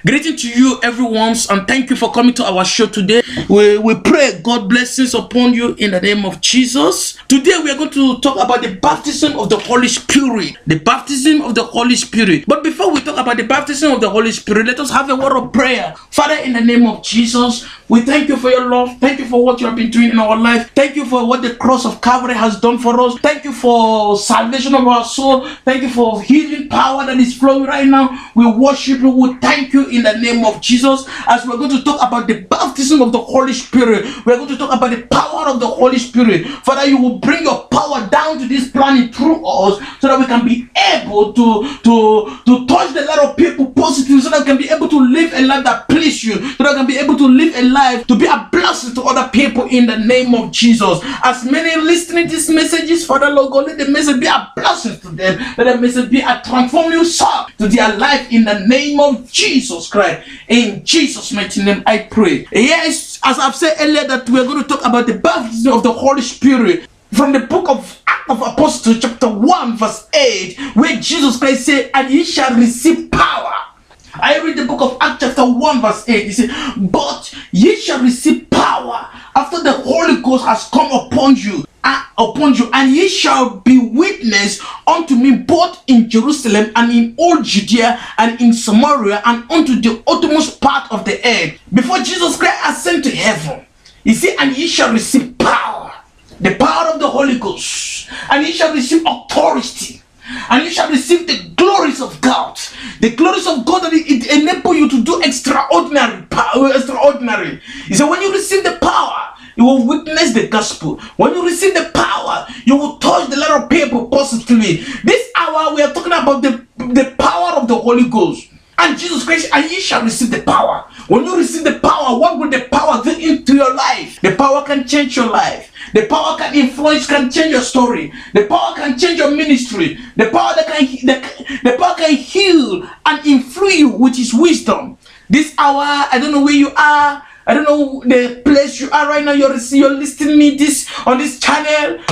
Greeting to you, everyone, and thank you for coming to our show today. We pray God blessings upon you in the name of Jesus. Today we are going to talk about the baptism of the Holy Spirit. The baptism of the Holy Spirit. But before we talk about the baptism of the Holy Spirit, let us have a word of prayer. Father, in the name of Jesus, we thank you for your love. Thank you for what you have been doing in our life. Thank you for what the cross of Calvary has done for us. Thank you for salvation of our soul. Thank you for healing power that is flowing right now. We worship you. We thank you in the name of Jesus. As we're going to talk about the baptism of the Holy Spirit, we're going to talk about the power of the Holy Spirit. Father, you will bring your power down to this planet through us so that we can be able to touch the life of people positively, so that we can be able to live a life that pleases you, so that we can be able to live a life to be a blessing to other people in the name of Jesus. As many listening to these messages, Father Lord God, let the message be a blessing to them. Let the message be a transforming soul to their life in the name of Jesus Christ. In Jesus' mighty name I pray. Yes, as I've said earlier, that we're going to talk about the baptism of the Holy Spirit from the book of Acts of Apostles chapter 1 verse 8, where Jesus Christ said, and ye shall receive power. I read the book of Acts chapter 1 verse 8. He said, but ye shall receive power after the Holy Ghost has come upon you, and ye shall be witness unto me both in Jerusalem and in all Judea and in Samaria and unto the uttermost part of the earth. Before Jesus Christ ascended to heaven, he said, and ye shall receive power, the power of the Holy Ghost, and ye shall receive authority, and you shall receive the glories of God. The glories of God, that it enable you to do extraordinary power, extraordinary. He said, when you receive the power, you will witness the gospel. When you receive the power, you will touch the lot of people positively. This hour we are talking about the power of the Holy Ghost. And Jesus Christ, and ye shall receive the power. When you receive the power, what will the power do into your life? The power can change your life. The power can influence, can change your story. The power can change your ministry. The power the power can heal and influence you with his wisdom. This hour, I don't know where you are. I don't know the place you are right now. You're listening to me on this channel.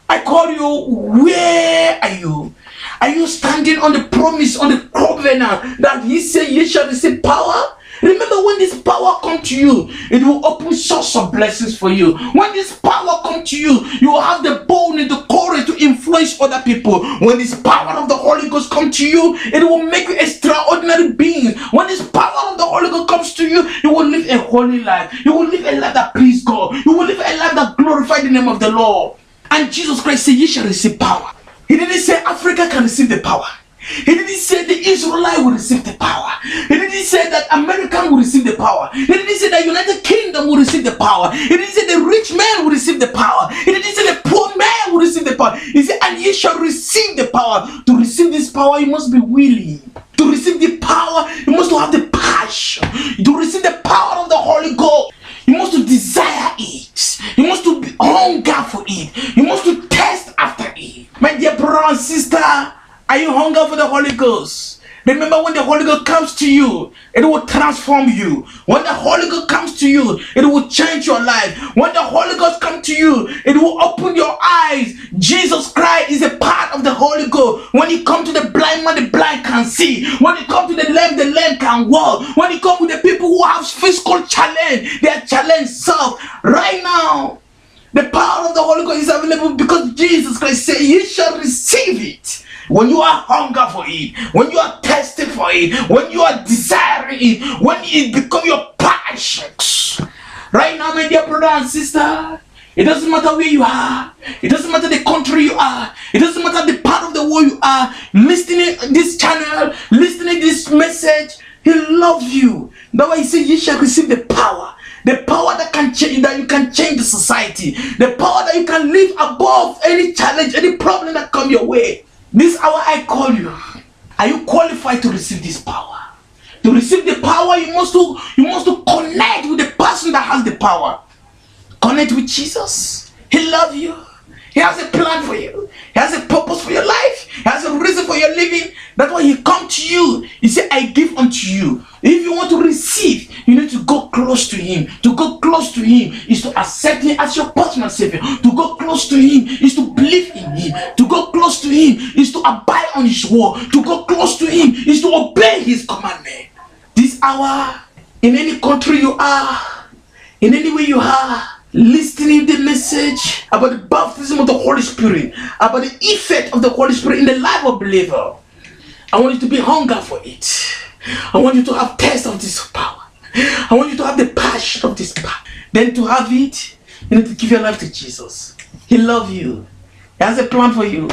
I call you. Where are you? Are you standing on the promise, on the covenant that he said ye shall receive power? Remember, when this power comes to you, it will open source of blessings for you. When this power comes to you, you will have the boldness, the courage to influence other people. When this power of the Holy Ghost comes to you, it will make you extraordinary beings. When this power of the Holy Ghost comes to you, you will live a holy life. You will live a life that pleases God. You will live a life that glorifies the name of the Lord. And Jesus Christ said, ye shall receive power. He didn't say Africa can receive the power. He didn't say the Israelite will receive the power. He didn't say that American will receive the power. He didn't say that United Kingdom will receive the power. He didn't say the rich man will receive the power. He didn't say the poor man will receive the power. He said, and ye shall receive the power. To receive this power, you must be willing. To receive the power, you must have the passion. To receive the power of the Holy Ghost, you must desire it. You must be hunger for it. You must test after it. My dear brother and sister, are you hungry for the Holy Ghost? Remember, when the Holy Ghost comes to you, it will transform you. When the Holy Ghost comes to you, it will change your life. When the Holy Ghost comes to you, it will open your eyes. Jesus Christ is a part of the Holy Ghost. When he comes to the blind man, the blind can see. When he comes to the lame can walk. When he comes with the people who have physical challenge, their challenge solved. Right now, the power of the Holy Ghost is available because Jesus Christ said, ye shall receive it. When you are hunger for it, when you are thirsty for it, when you are desiring it, when it becomes your passion. Right now, my dear brother and sister, it doesn't matter where you are. It doesn't matter the country you are. It doesn't matter the part of the world you are. Listening this channel, listening this message, he loves you. That's why he said, ye shall receive the power. The power that can change, that you can change the society. The power that you can live above any challenge, any problem that come your way. This hour I call you. Are you qualified to receive this power? To receive the power, you must connect with the person that has the power. Connect with Jesus. He loves you. He has a plan for you. He has a purpose for your life. He has a reason for your living. That's why he come to you. He said, I give unto you. If you want to receive, you need to go close to him. To go close to him is to accept him as your personal savior. To go close to him is to believe in him. To go close to him is to abide on his word. To go close to him is to obey his commandment. This hour, in any country you are, in any way you are, listening the message about the baptism of the Holy Spirit, about the effect of the Holy Spirit in the life of believer, I want you to be hunger for it. I want you to have taste of this power. I want you to have the passion of this power. Then to have it, you need to give your life to Jesus. He loves you. He has a plan for you.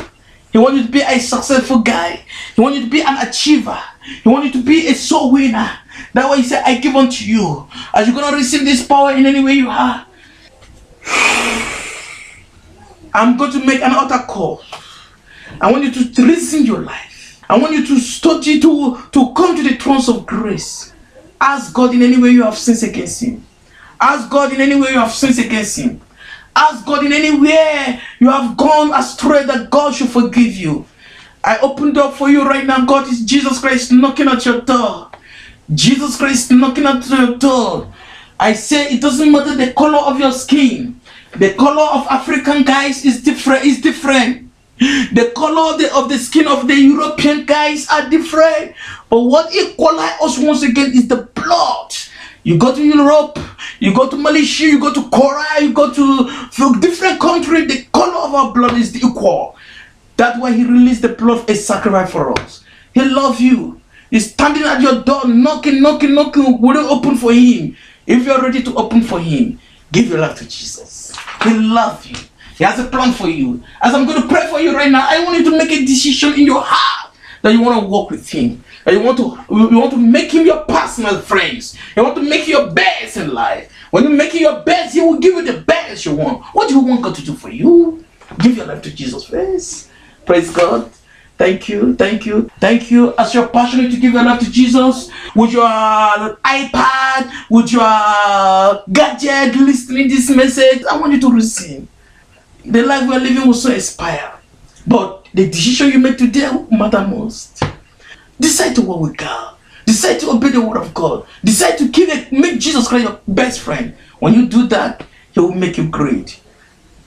He wants you to be a successful guy. He wants you to be an achiever. He wants you to be a soul winner. That's why he said, I give unto you. As you're going to receive this power in any way you are, I'm going to make an altar call. I want you to listen your life. I want you to study to come to the thrones of grace. Ask God in any way you have sinned against him. Ask God in any way you have sinned against him. Ask God in any way you have gone astray that God should forgive you. I opened up for you right now. God is Jesus Christ knocking at your door. Jesus Christ knocking at your door. I say it doesn't matter the color of your skin. The color of African guys is different. The color of the skin of the European guys are different. But what equalizes us once again is the blood. You go to Europe, you go to Malaysia, you go to Korea, you go to different countries, the color of our blood is equal. That's why he released the blood as sacrifice for us. He loves you. He's standing at your door, knocking. Will you open for him? If you're ready to open for him, give your life to Jesus. He loves you. He has a plan for you. As I'm going to pray for you right now, I want you to make a decision in your heart that you want to walk with him. That you want to make him your personal friends. You want to make your best in life. When you make your best, he will give you the best you want. What do you want God to do for you? Give your life to Jesus first. Praise God. Thank you. As you're passionate to give your life to Jesus, with your iPad, with your gadget, listening this message, I want you to receive. The life we're living will soon expire. But the decision you make today will matter most. Decide to walk with God. Decide to obey the word of God. Decide to make Jesus Christ your best friend. When you do that, he will make you great.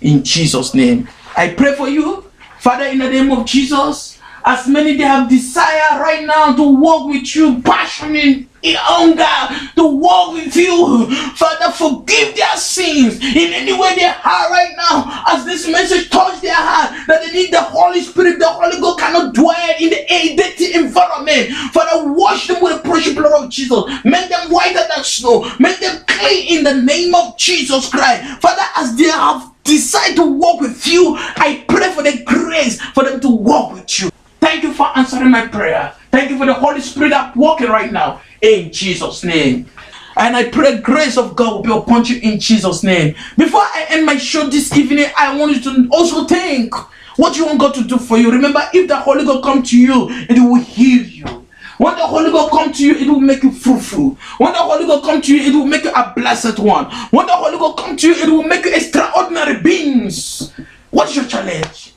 In Jesus' name. I pray for you, Father, in the name of Jesus. As many they have desire right now to walk with you, passionate, in hunger, to walk with you. Father, forgive their sins in any way they are right now. As this message touched their heart, that they need the Holy Spirit, the Holy God cannot dwell in the dirty environment. Father, wash them with the precious blood of Jesus. Make them whiter than snow. Make them clean in the name of Jesus Christ. Father, as they have decided to walk with you, I pray for the grace for them to walk with you. Thank you for answering my prayer. Thank you for the Holy Spirit that's walking right now. In Jesus' name. And I pray grace of God will be upon you in Jesus' name. Before I end my show this evening, I want you to also think what you want God to do for you. Remember, if the Holy God come to you, it will heal you. When the Holy God come to you, it will make you fruitful. When the Holy God come to you, it will make you a blessed one. When the Holy God come to you, it will make you extraordinary beings. What's your challenge?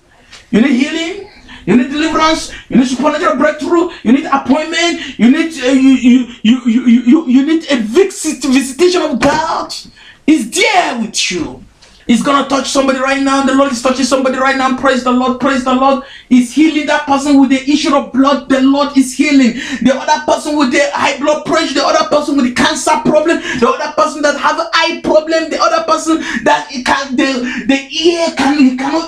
You need healing? You need deliverance. You need supernatural breakthrough. You need appointment. You need you need a visitation of God. He's there with you. He's gonna touch somebody right now. The Lord is touching somebody right now. Praise the Lord. Praise the Lord. He's healing that person with the issue of blood. The Lord is healing. The other person with the high blood pressure. The other person with the cancer problem. The other person that have an eye problem. The other person that he cannot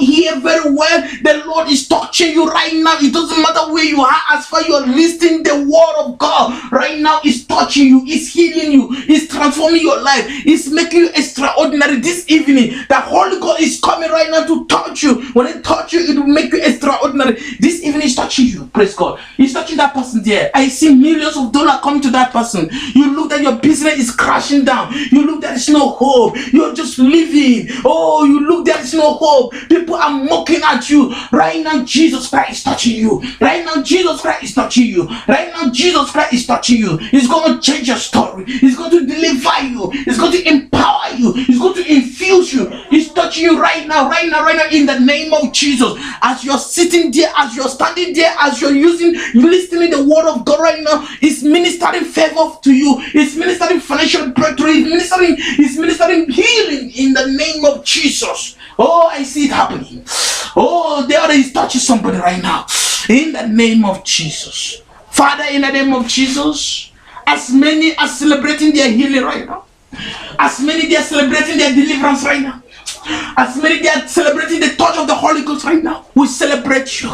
hear very well. The Lord is touching you right now. It doesn't matter where you are, as far as you are listening the word of God right now. Is touching you. Is healing you. Is transforming your life. Is making you extraordinary this evening. The Holy God is coming right now to touch you. When it touch you, it will make you extraordinary. This evening is touching you. Praise God. He's touching that person there. I see millions of dollars coming to that person. You look that your business is crashing down. You look there is no hope. You're just living. Oh, you look there is no hope. People are mocking at you. Right now, Jesus Christ is touching you. Right now, Jesus Christ is touching you. Right now, Jesus Christ is touching you. He's going to change your story. He's going to deliver you. He's going to empower you. He's going to infuse you. He's touching you right now, in the name of Jesus. As you're sitting there, as you're standing there, as you're listening the word of God right now, it's ministering favor to you. It's ministering financial breakthrough. It's ministering healing in the name of Jesus. Oh, I see it happening. Oh, the other is touching somebody right now. In the name of Jesus. Father, in the name of Jesus, As many are celebrating their healing right now. As many they are celebrating their deliverance right now. As many they are celebrating the touch of the Holy Ghost right now. We celebrate you.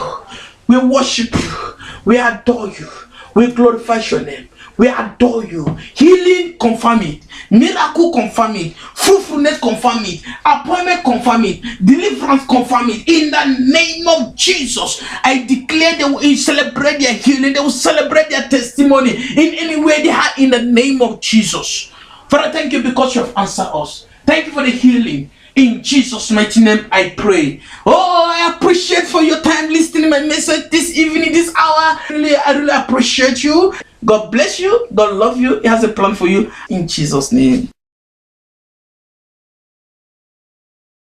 We worship you. We adore you. We glorify your name. We adore you. Healing, confirm it. Miracle, confirm it. Fruitfulness, confirm it. Appointment, confirm it. Deliverance, confirm it. In the name of Jesus, I declare they will celebrate their healing. They will celebrate their testimony in any way they are, in the name of Jesus. Father, thank you because you have answered us. Thank you for the healing. In Jesus' mighty name, I pray. Oh, I appreciate for your time listening to my message this evening, this hour. I really appreciate you. God bless you. God love you. He has a plan for you. In Jesus' name.